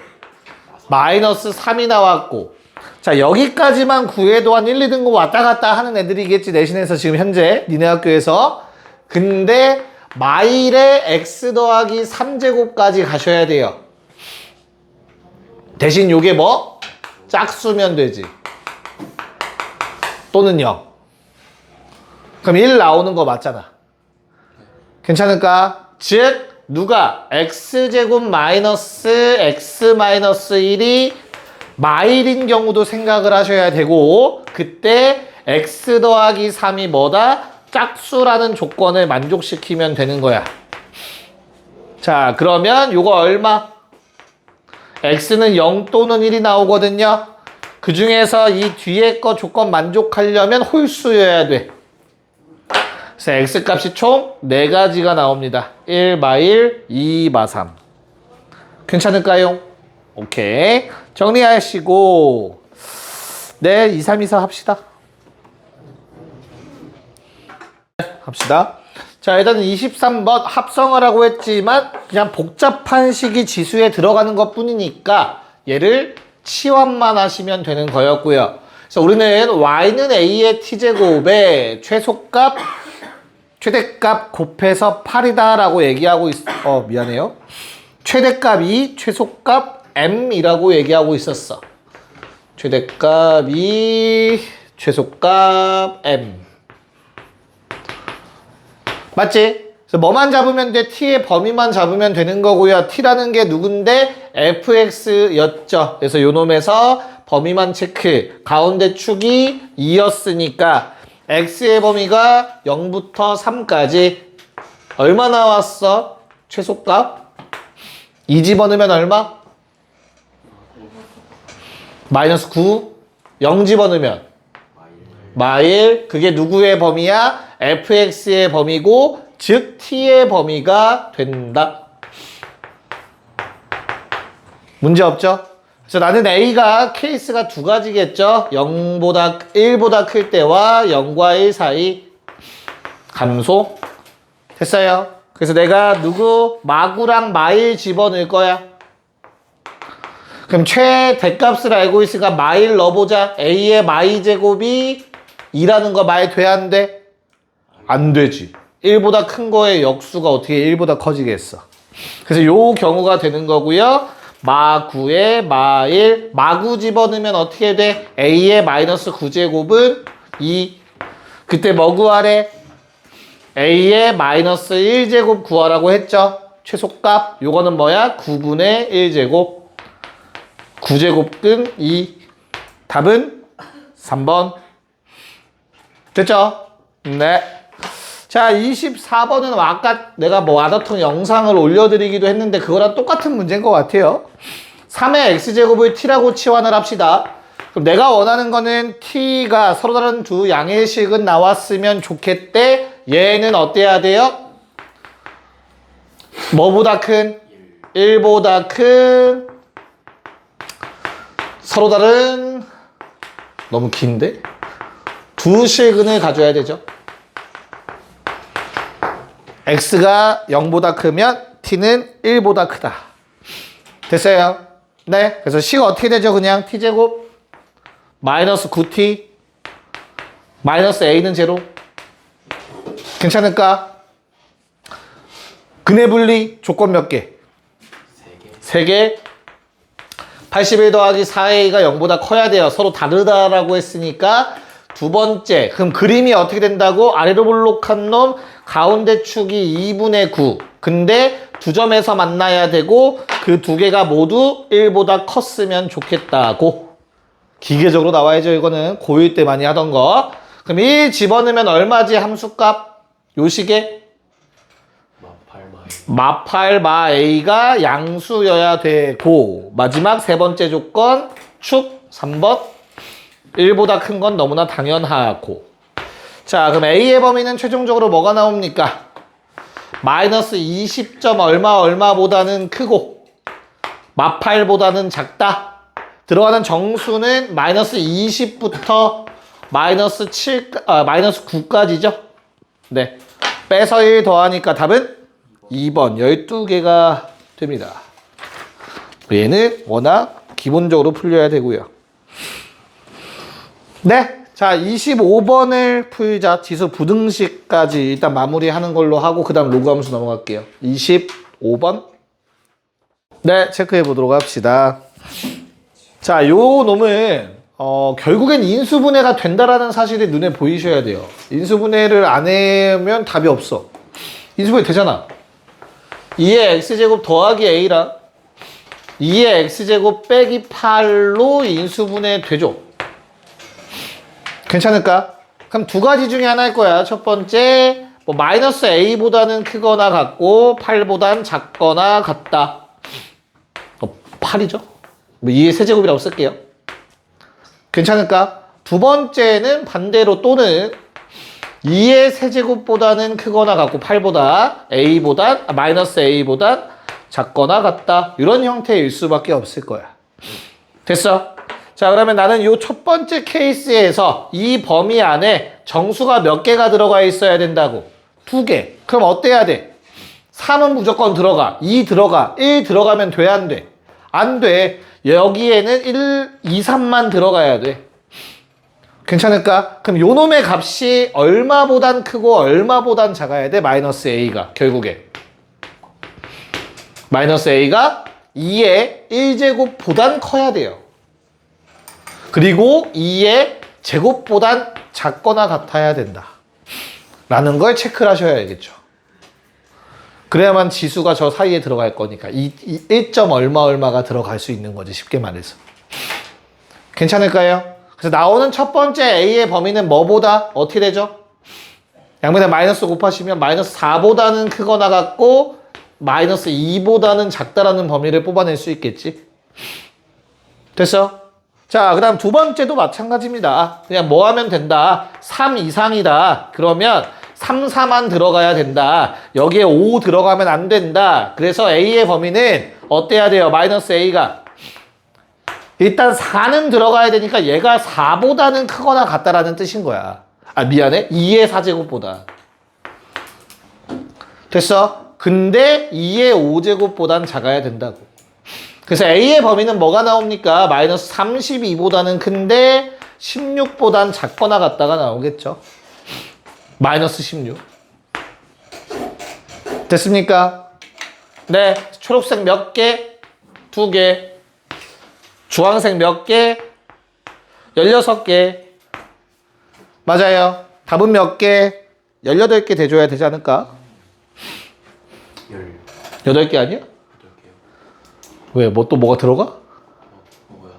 마이너스 3이 나왔고. 자, 여기까지만 구해도 한 1, 2등급 왔다 갔다 하는 애들이겠지, 내신에서 지금 현재 니네 학교에서. 근데 마일에 x 더하기 3제곱까지 가셔야 돼요. 대신 요게 뭐? 짝수면 되지. 또는 0. 그럼 1 나오는 거 맞잖아. 괜찮을까? 즉 누가 x제곱 마이너스 x 마이너스 1이 마일인 경우도 생각을 하셔야 되고, 그때 x 더하기 3이 뭐다? 짝수라는 조건을 만족시키면 되는 거야. 자, 그러면 요거 얼마? x는 0 또는 1이 나오거든요. 그 중에서 이 뒤에 거 조건 만족하려면 홀수여야 돼. 그래서 x 값이 총 4가지가 나옵니다. 1 마일, 2 마 3. 괜찮을까요? 오케이. 정리하시고, 네, 2, 3, 2, 4 합시다. 합시다. 자, 일단은 23번 합성어라고 했지만 그냥 복잡한 식이 지수에 들어가는 것 뿐이니까 얘를 치환만 하시면 되는 거였고요. 그래서 우리는 y는 a의 t제곱에 최대값 곱해서 8이다 라고 얘기하고 미안해요. 최대값이 최소값 m이라고 얘기하고 있었어. 최대값이 최소값 m. 맞지? 그래서 뭐만 잡으면 돼? t의 범위만 잡으면 되는 거고요. t라는 게 누군데? fx였죠. 그래서 요 놈에서 범위만 체크. 가운데 축이 2였으니까 x의 범위가 0부터 3까지 얼마 나왔어? 최소값? 2 집어넣으면 얼마? 마이너스 9. 0 집어넣으면 마일. 그게 누구의 범위야? fx의 범위고 즉 t의 범위가 된다. 문제 없죠? 그래서 나는 a가 케이스가 두 가지겠죠? 1보다 클 때와 0과 1 사이 감소. 됐어요. 그래서 내가 누구? 마구랑 마일 집어넣을 거야. 그럼 최대값을 알고 있으니까 마일 넣어보자. a의 마일 제곱이 2라는 거 말 돼, 안 돼? 안 되지. 1보다 큰 거의 역수가 어떻게 1보다 커지겠어. 그래서 요 경우가 되는 거고요. 마구에 마일. 마구 집어넣으면 어떻게 돼? a의 마이너스 9제곱은 2. 그때 뭐 구하래? a의 마이너스 1제곱 구하라고 했죠. 최소값. 요거는 뭐야? 9분의 1제곱. 9제곱근 2. 답은 3번. 됐죠? 네. 자, 24번은 아까 내가 뭐 와더톤 영상을 올려드리기도 했는데 그거랑 똑같은 문제인 것 같아요. 3의 x제곱을 t라고 치환을 합시다. 그럼 내가 원하는 거는 t가 서로 다른 두 양의 식은 나왔으면 좋겠대. 얘는 어때야 돼요? 뭐보다 큰? 1보다 큰 서로 다른 너무 긴데? 두 실근을 가져야 되죠. x가 0보다 크면 t는 1보다 크다. 됐어요? 네. 그래서 식이 어떻게 되죠? 그냥 t제곱 마이너스 9t 마이너스 a는 제로. 괜찮을까? 근해 분리 조건 몇 개? 3개. 81 더하기 4a가 0보다 커야 돼요. 서로 다르다라고 했으니까 두 번째. 그럼 그림이 어떻게 된다고? 아래로 볼록한 놈 가운데 축이 2분의 9. 근데 두 점에서 만나야 되고 그 두 개가 모두 1보다 컸으면 좋겠다고. 기계적으로 나와야죠. 이거는 고1 때 많이 하던 거. 그럼 1 집어넣으면 얼마지? 함수값. 요 식에 마팔 마 a가 양수여야 되고 마지막 세 번째 조건 축 3번 1보다 큰 건 너무나 당연하고. 자, 그럼 a의 범위는 최종적으로 뭐가 나옵니까? 마이너스 20점 얼마보다는 크고 마팔보다는 작다. 들어가는 정수는 마이너스 20부터 마이너스 9까지죠. 네. 빼서 1 더하니까 답은 2번 12개가 됩니다. 얘는 워낙 기본적으로 풀려야 되고요. 네. 자, 25번을 풀자. 지수 부등식까지 일단 마무리하는 걸로 하고 그 다음 로그 함수 넘어갈게요. 25번. 네, 체크해 보도록 합시다. 자, 요 놈은 결국엔 인수분해가 된다라는 사실이 눈에 보이셔야 돼요. 인수분해를 안 하면 답이 없어. 인수분해 되잖아. 2의 x제곱 더하기 a랑 2의 x제곱 빼기 8로 인수분해 되죠. 괜찮을까? 그럼 두 가지 중에 하나일 거야. 첫 번째, 뭐 마이너스 a보다는 크거나 같고 8보단 작거나 같다. 8이죠? 뭐 2의 세제곱이라고 쓸게요. 괜찮을까? 두 번째는 반대로 또는 2의 세제곱보다는 크거나 같고 8보다 마이너스 a보단 작거나 같다. 이런 형태일 수밖에 없을 거야. 됐어? 자, 그러면 나는 이 첫 번째 케이스에서 이 범위 안에 정수가 몇 개가 들어가 있어야 된다고? 2개. 그럼 어때야 돼? 3은 무조건 들어가. 2 들어가. 1 들어가면 돼, 안 돼? 안 돼. 여기에는 1, 2, 3만 들어가야 돼. 괜찮을까? 그럼 요 놈의 값이 얼마보단 크고 얼마보단 작아야 돼? 마이너스 a가 결국에. 마이너스 a가 2의 1제곱보단 커야 돼요. 그리고 2의 제곱보단 작거나 같아야 된다. 라는 걸 체크를 하셔야 알겠죠. 그래야만 지수가 저 사이에 들어갈 거니까. 1점 얼마가 들어갈 수 있는 거지. 쉽게 말해서. 괜찮을까요? 그래서 나오는 첫 번째 A의 범위는 뭐보다 어떻게 되죠? 양변에 마이너스 곱하시면 마이너스 4보다는 크거나 같고 마이너스 2보다는 작다라는 범위를 뽑아낼 수 있겠지. 됐어? 자, 그 다음 두 번째도 마찬가지입니다. 그냥 뭐 하면 된다. 3 이상이다. 그러면 3, 4만 들어가야 된다. 여기에 5 들어가면 안 된다. 그래서 A의 범위는 어때야 돼요? 마이너스 A가. 일단 4는 들어가야 되니까 얘가 4보다는 크거나 같다라는 뜻인 거야. 아, 미안해. 2의 4제곱보다. 됐어? 근데 2의 5제곱보단 작아야 된다고. 그래서 A의 범위는 뭐가 나옵니까? 마이너스 32보다는 큰데 16보단 작거나 같다가 나오겠죠. 마이너스 16. 됐습니까? 네. 초록색 몇 개? 2개. 주황색 몇 개? 16개. 맞아요. 답은 몇 개? 18개 돼줘야 되지 않을까? 8개 아니야? 왜? 뭐 또 뭐가 들어가? 뭐야?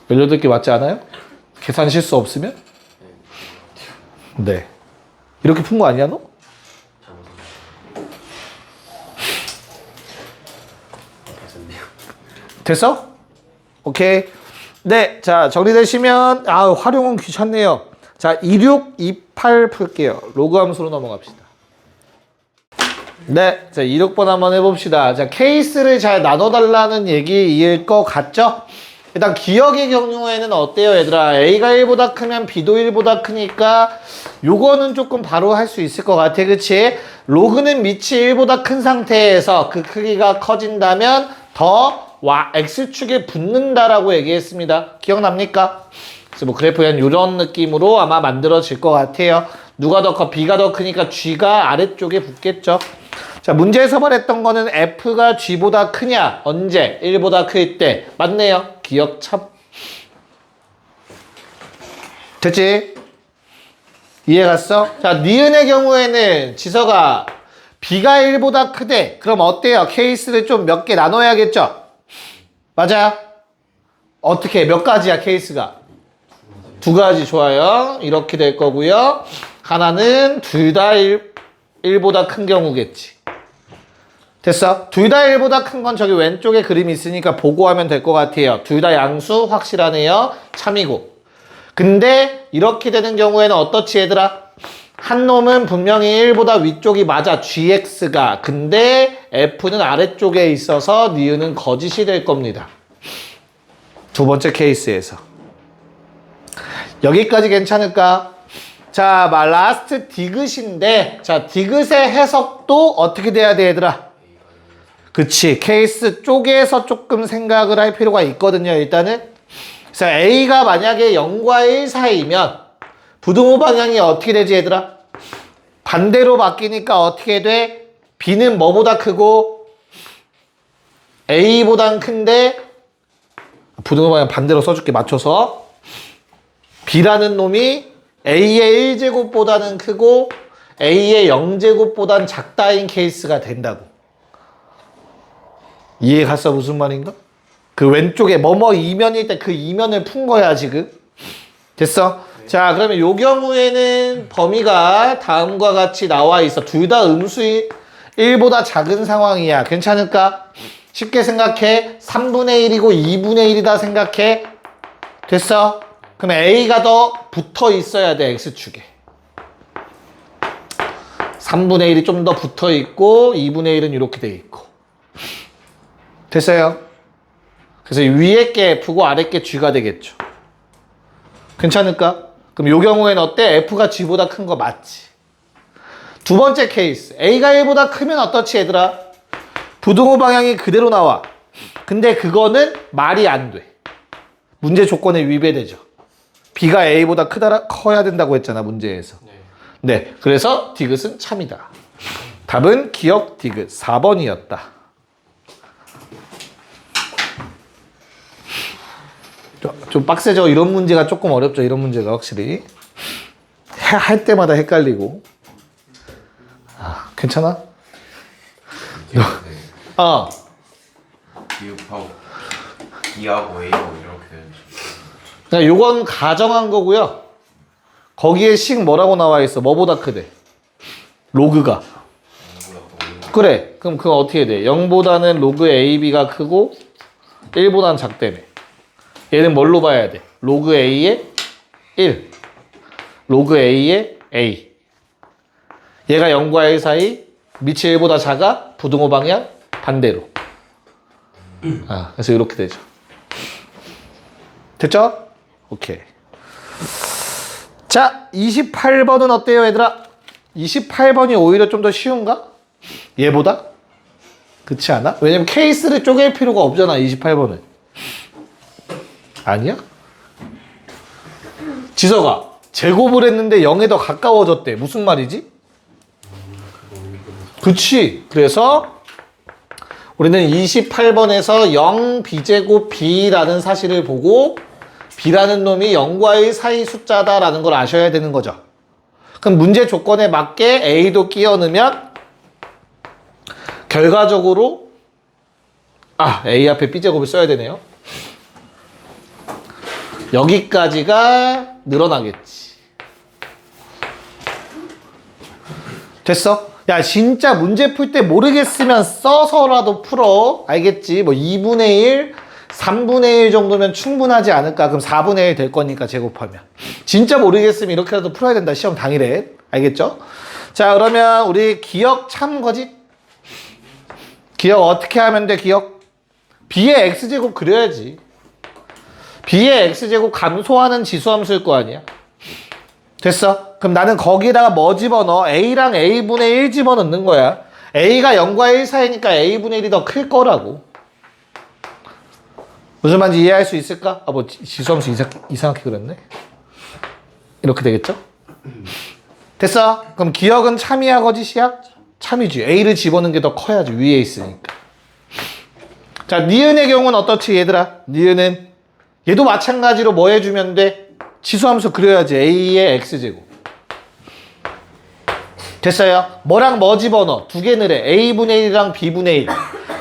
18개 맞지 않아요? 계산 실수 없으면? 네. 이렇게 푼 거 아니야, 너? 됐어? 오케이. 네. 자, 정리되시면, 아, 활용은 귀찮네요. 자, 26, 28 풀게요. 로그 함수로 넘어갑시다. 네. 자, 26번 한번 해봅시다. 자, 케이스를 잘 나눠달라는 얘기일 것 같죠? 일단 기억의 경우에는 어때요, 얘들아? A가 1보다 크면 B도 1보다 크니까 요거는 조금 바로 할 수 있을 것 같아. 그치? 로그는 밑이 1보다 큰 상태에서 그 크기가 커진다면 더 X축에 붙는다라고 얘기했습니다. 기억납니까? 그래서 뭐 그래프엔 이런 느낌으로 아마 만들어질 것 같아요. 누가 더 커? B가 더 크니까 G가 아래쪽에 붙겠죠. 자, 문제에서 말했던 거는 F가 G보다 크냐? 언제? 1보다 클 때. 맞네요. 기억 참. 됐지? 이해 갔어? 자, 니은의 경우에는 지서가 B가 1보다 크대. 그럼 어때요? 케이스를 좀 몇 개 나눠야겠죠? 맞아요? 어떻게? 몇 가지야, 케이스가? 2가지. 좋아요. 이렇게 될 거고요. 하나는 둘 다 1보다 큰 경우겠지. 됐어? 둘 다 1보다 큰 건 저기 왼쪽에 그림이 있으니까 보고 하면 될 것 같아요. 둘 다 양수 확실하네요. 참이고. 근데 이렇게 되는 경우에는 어떻지 얘들아? 한 놈은 분명히 1보다 위쪽이 맞아. GX가. 근데 F는 아래쪽에 있어서 니은은 거짓이 될 겁니다. 두 번째 케이스에서. 여기까지 괜찮을까? 자, 라스트 디귿인데, 자, 디귿의 해석도 어떻게 돼야 돼, 얘들아? 그치. 케이스 쪽에서 조금 생각을 할 필요가 있거든요, 일단은. 그래서 A가 만약에 0과 1 사이면, 부등호 방향이 어떻게 되지, 얘들아? 반대로 바뀌니까 어떻게 돼? B는 뭐보다 크고, A보단 큰데, 부등호 방향 반대로 써줄게, 맞춰서. B라는 놈이 A의 1제곱보다는 크고 A의 0제곱보단 작다인 케이스가 된다고. 이해 갔어? 무슨 말인가? 그 왼쪽에 뭐뭐 이면일 때 그 이면을 푼 거야 지금. 됐어? 자, 그러면 요 경우에는 범위가 다음과 같이 나와 있어. 둘 다 음수 1보다 작은 상황이야. 괜찮을까? 쉽게 생각해. 3분의 1이고 2분의 1이다 생각해. 됐어? 그럼 A가 더 붙어 있어야 돼, X축에. 3분의 1이 좀 더 붙어 있고, 2분의 1은 이렇게 돼 있고. 됐어요? 그래서 위에 게 F고 아래 게 G가 되겠죠. 괜찮을까? 그럼 요 경우에는 어때? F가 G보다 큰 거 맞지? 두 번째 케이스. A가 1보다 크면 어떻지, 얘들아? 부등호 방향이 그대로 나와. 근데 그거는 말이 안 돼. 문제 조건에 위배되죠. B가 A보다 커야 된다고 했잖아, 문제에서. 네. 그래서 디귿은 참이다. 답은 기억 디귿 4번이었다. 좀 빡세죠? 이런 문제가 조금 어렵죠, 이런 문제가 확실히. 할 때마다 헷갈리고. 아, 괜찮아? 기하고 A하고 이렇게 그러니까 요건 가정한 거고요. 거기에 식 뭐라고 나와 있어? 뭐보다 크대? 로그가. 그래. 그럼 그건 어떻게 돼? 0보다는 로그 AB가 크고 1보다는 작다며. 얘는 뭘로 봐야 돼? 로그 A의 1. 로그 A의 A. 얘가 0과 1 사이, 밑이 1보다 작아, 부등호 방향 반대로. 그래서 이렇게 되죠. 됐죠? 오케이. 자, 28번은 어때요, 얘들아? 28번이 오히려 좀 더 쉬운가? 얘보다? 그렇지 않아? 왜냐면 케이스를 쪼갤 필요가 없잖아, 28번은. 아니야? 지석아, 제곱을 했는데 0에 더 가까워졌대. 무슨 말이지? 그치. 그래서 우리는 28번에서 0 b제곱 b라는 사실을 보고 b라는 놈이 0과 1 사이 숫자다라는 걸 아셔야 되는 거죠. 그럼 문제 조건에 맞게 a도 끼워 넣으면 결과적으로 a 앞에 b제곱을 써야 되네요. 여기까지가 늘어나겠지. 됐어? 야, 진짜 문제 풀 때 모르겠으면 써서라도 풀어. 알겠지? 뭐 2분의 1, 3분의 1 정도면 충분하지 않을까? 그럼 4분의 1 될 거니까 제곱하면. 진짜 모르겠으면 이렇게라도 풀어야 된다. 시험 당일에. 알겠죠? 자, 그러면 우리 기억 참거지? 기억 어떻게 하면 돼, 기억? b의 x제곱 그려야지. b의 x제곱 감소하는 지수함수일 거 아니야? 됐어? 그럼 나는 거기다가 뭐 집어넣어? a랑 a분의 1 집어넣는 거야. a가 0과 1 사이니까 a분의 1이 더 클 거라고. 무슨 말인지 이해할 수 있을까? 뭐 지수함수 이상하게 그렸네. 이렇게 되겠죠? 됐어? 그럼 기억은 참이야 거짓이야? 참이지. a를 집어넣는 게 더 커야지. 위에 있으니까. 자, 니은의 경우는 어떻지 얘들아? 니은은 얘도 마찬가지로 뭐 해주면 돼? 지수함수 그려야지. a의 x제곱. 됐어요? 뭐랑 뭐 집어넣어? 두 개 넣으래. a분의 1이랑 b분의 1.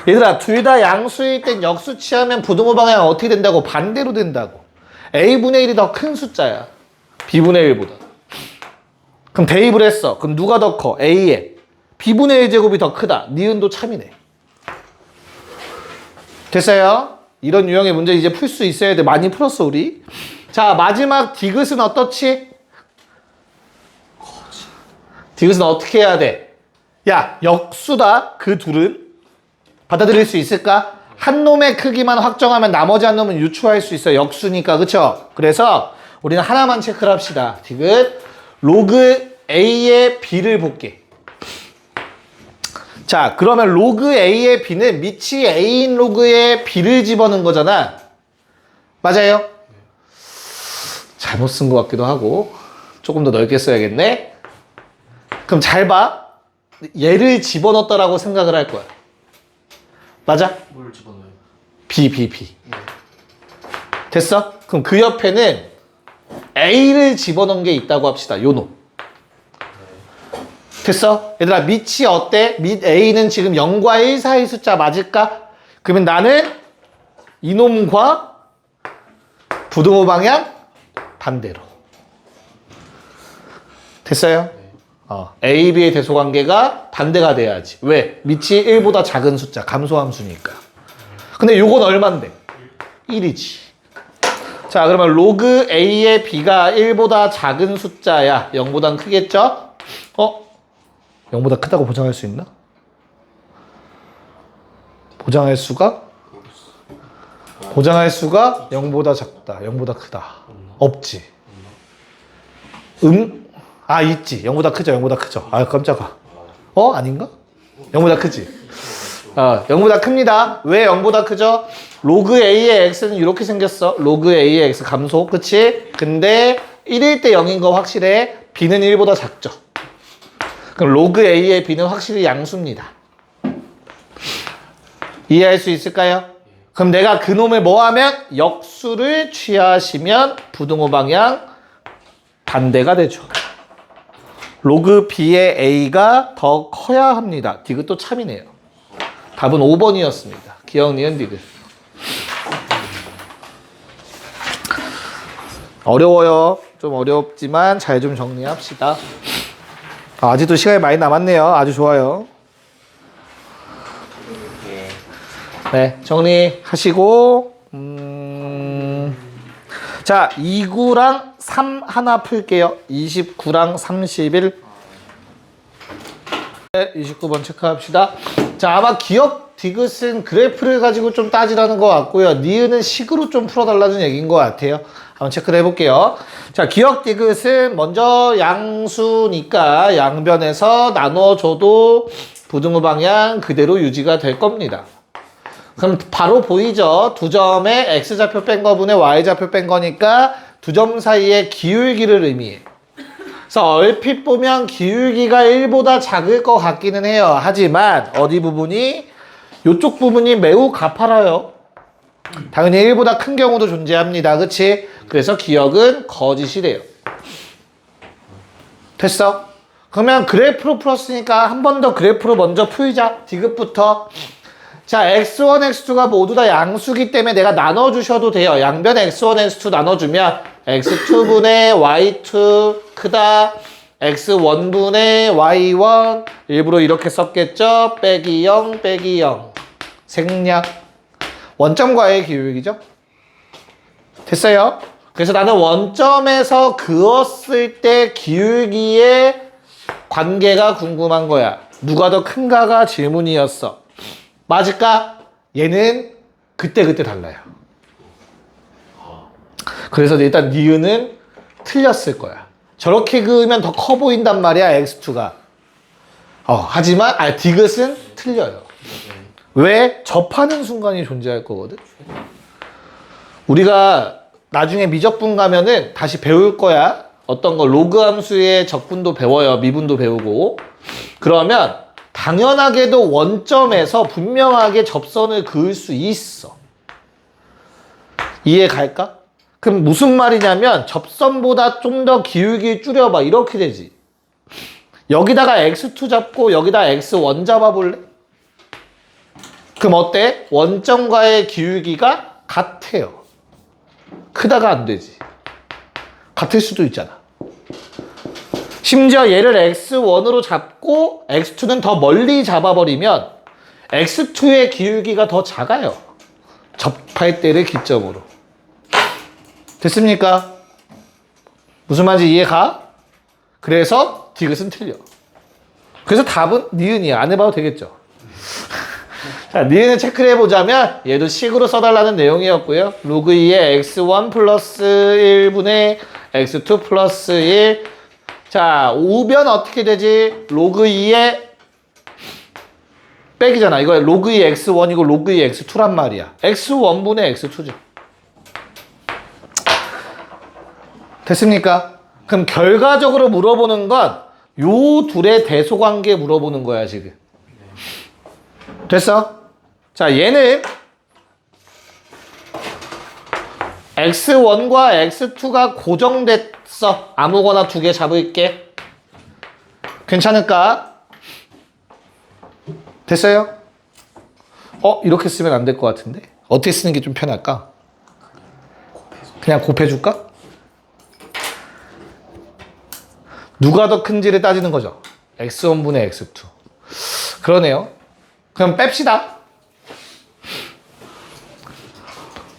얘들아, 둘 다 양수일 땐 역수치하면 부등호 방향 어떻게 된다고? 반대로 된다고. a분의 1이 더 큰 숫자야. b분의 1보다. 그럼 대입을 했어. 그럼 누가 더 커? a에. b분의 1 제곱이 더 크다. 니은도 참이네. 됐어요? 이런 유형의 문제 이제 풀 수 있어야 돼. 많이 풀었어, 우리. 자, 마지막 디귿은 어떻지? 디귿은 어떻게 해야 돼? 야, 역수다. 그 둘은 받아들일 수 있을까? 한 놈의 크기만 확정하면 나머지 한 놈은 유추할 수 있어. 역수니까. 그쵸? 그래서 우리는 하나만 체크를 합시다. 디귿 로그 a의 b를 볼게. 자, 그러면 로그 a의 b는 밑이 a인 로그의 b를 집어넣은 거잖아. 맞아요? 잘못 쓴 것 같기도 하고 조금 더 넓게 써야겠네. 그럼 잘 봐. 얘를 집어넣었다라고 생각을 할 거야. 맞아? 뭘 집어넣어요? b. 됐어? 그럼 그 옆에는 a를 집어넣은 게 있다고 합시다. 요 놈. 됐어? 얘들아, 밑이 어때? 밑 a는 지금 0과 1 사이 숫자 맞을까? 그러면 나는 이놈과 부등호 방향 반대로. 됐어요? a, b의 대소관계가 반대가 돼야지. 왜? 밑이 1보다 작은 숫자, 감소함수니까. 근데 요건 얼만데? 1이지. 자, 그러면 로그 a의 b가 1보다 작은 숫자야. 0보단 크겠죠? 0보다 크다고 보장할 수 있나? 보장할 수가 0보다 작다, 0보다 크다. 없지. 있지. 0보다 크죠, 0보다 크죠. 깜짝아. 아닌가? 0보다 크지. 0보다 큽니다. 왜 0보다 크죠? 로그 a의 x는 이렇게 생겼어. 로그 a의 x 감소, 그치? 근데 1일 때 0인 거 확실해. b는 1보다 작죠. 그럼 로그 a의 b는 확실히 양수입니다. 이해할 수 있을까요? 그럼 내가 그놈을 뭐 하면? 역수를 취하시면 부등호 방향 반대가 되죠. 로그 b의 a가 더 커야 합니다. 디귿도 참이네요. 답은 5번이었습니다. 기억, 니은, 디귿. 어려워요. 좀 어렵지만 잘 좀 정리합시다. 아직도 시간이 많이 남았네요. 아주 좋아요. 예. 네, 정리하시고 자, 29랑 3 하나 풀게요. 29랑 31. 네, 29번 체크합시다. 자, 아마 기억 디귿은 그래프를 가지고 좀 따지라는 것 같고요. 니은은 식으로 좀 풀어달라는 얘기인 것 같아요. 한번 체크를 해볼게요. 자, 기억 디귿은 먼저 양수니까 양변에서 나눠줘도 부등호 방향 그대로 유지가 될 겁니다. 그럼 바로 보이죠? 두 점에 x좌표 뺀 거분에 y좌표 뺀 거니까 두 점 사이의 기울기를 의미해. 그래서 얼핏 보면 기울기가 1보다 작을 것 같기는 해요. 하지만 어디 부분이? 이쪽 부분이 매우 가파라요. 당연히 1보다 큰 경우도 존재합니다. 그치? 그래서 기억은 거짓이 돼요. 됐어? 그러면 그래프로 풀었으니까 한 번 더 그래프로 먼저 풀자. 디귿부터. 자, x1, x2가 모두 다 양수기 때문에 내가 나눠주셔도 돼요. 양변 x1, x2 나눠주면 x2분의 y2 크다. x1분의 y1 일부러 이렇게 썼겠죠? 빼기 0, 빼기 0. 생략. 원점과의 기울기죠? 됐어요? 그래서 나는 원점에서 그었을 때 기울기의 관계가 궁금한 거야. 누가 더 큰가가 질문이었어. 맞을까? 얘는 그때그때 달라요. 그래서 일단 니은은 틀렸을 거야. 저렇게 그으면 더 커 보인단 말이야, x2가. 하지만 디귿은 틀려요. 왜? 접하는 순간이 존재할 거거든. 우리가 나중에 미적분 가면은 다시 배울 거야. 어떤 거 로그 함수의 적분도 배워요. 미분도 배우고. 그러면 당연하게도 원점에서 분명하게 접선을 그을 수 있어. 이해 갈까? 그럼 무슨 말이냐면 접선보다 좀 더 기울기 줄여봐. 이렇게 되지. 여기다가 x2 잡고 여기다 x1 잡아볼래? 그럼 어때? 원점과의 기울기가 같아요. 크다가 안 되지. 같을 수도 있잖아. 심지어 얘를 x1으로 잡고 x2는 더 멀리 잡아버리면 x2의 기울기가 더 작아요. 접할 때를 기점으로. 됐습니까? 무슨 말인지 이해가? 그래서 디귿은 틀려. 그래서 답은 니은이야. 안 해봐도 되겠죠? 자, 니은을 체크를 해보자면 얘도 식으로 써달라는 내용이었고요. 로그 2의 x1 플러스 1분의 x2 플러스 1. 자, 우변 어떻게 되지? 로그 2의 빼기잖아. 이거 로그 2 x1이고 로그 2 x2란 말이야. x1분의 x2죠. 됐습니까? 그럼 결과적으로 물어보는 건 요 둘의 대소관계 물어보는 거야, 지금. 됐어? 자, 얘는 x1과 x2가 고정됐어. 아무거나 두 개 잡을게. 괜찮을까? 됐어요? 이렇게 쓰면 안 될 것 같은데? 어떻게 쓰는 게 좀 편할까? 그냥 곱해줄까? 누가 더 큰지를 따지는 거죠. x1분의 x2. 그러네요. 그럼 뺍시다.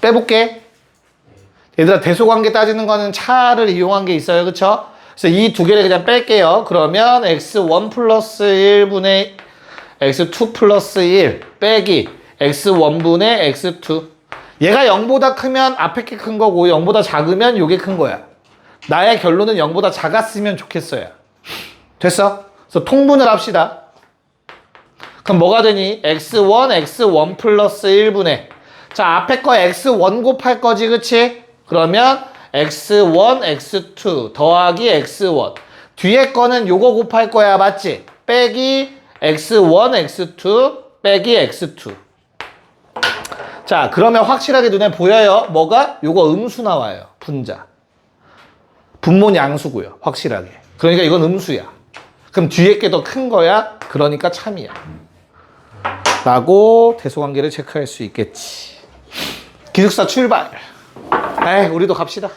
빼볼게. 얘들아, 대소관계 따지는 거는 차를 이용한 게 있어요. 그쵸? 그래서 이 두 개를 그냥 뺄게요. 그러면 x1 플러스 1분의 x2 플러스 1 빼기 x1분의 x2. 얘가 0보다 크면 앞에 게 큰 거고 0보다 작으면 요게 큰 거야. 나의 결론은 0보다 작았으면 좋겠어요. 됐어? 그래서 통분을 합시다. 그럼 뭐가 되니? x1 플러스 1분의 자, 앞에 거 x1 곱할 거지, 그치? 그러면 x1, x2 더하기 x1 뒤에 거는 요거 곱할 거야, 맞지? 빼기 x1, x2 빼기 x2 자, 그러면 확실하게 눈에 보여요. 뭐가? 요거 음수 나와요. 분자. 분모는 양수고요. 확실하게. 그러니까 이건 음수야. 그럼 뒤에 게 더 큰 거야. 그러니까 참이야. 라고 대소관계를 체크할 수 있겠지. 기숙사 출발. 우리도 갑시다.